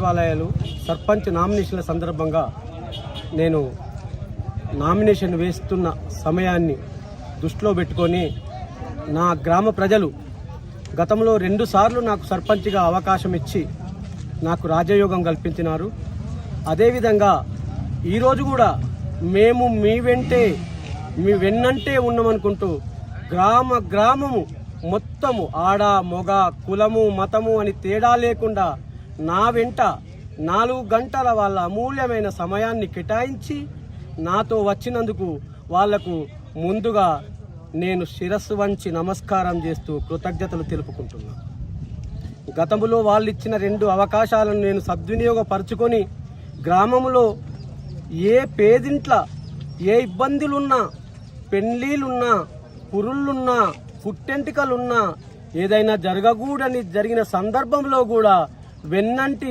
సచివాలయాలు సర్పంచ్ నామినేషన్ల సందర్భంగా నేను నామినేషన్ వేస్తున్న సమయాన్ని దృష్టిలో పెట్టుకొని నా గ్రామ ప్రజలు గతంలో 2 సార్లు నాకు సర్పంచ్గా అవకాశం ఇచ్చి నాకు రాజయోగం కల్పించినారు. అదేవిధంగా ఈరోజు కూడా మేము మీ వెన్నంటే ఉన్నామనుకుంటూ గ్రామము మొత్తము ఆడ మొగ కులము మతము అని తేడా లేకుండా నా వెంట 4 గంటల వాళ్ళ అమూల్యమైన సమయాన్ని కేటాయించి నాతో వచ్చినందుకు వాళ్లకు ముందుగా నేను శిరస్సు వంచి నమస్కారం చేస్తూ కృతజ్ఞతలు తెలుపుకుంటున్నా. గతంలో వాళ్ళు ఇచ్చిన 2 అవకాశాలను నేను సద్వినియోగపరుచుకొని గ్రామంలో ఏ పేదింట్ల ఏ ఇబ్బందులున్నా, పెళ్లిళ్ళున్నా, పురుళ్ళున్నా, పుట్టెంటికలున్నా, ఏదైనా జరిగిన సందర్భంలో కూడా వెన్నంటి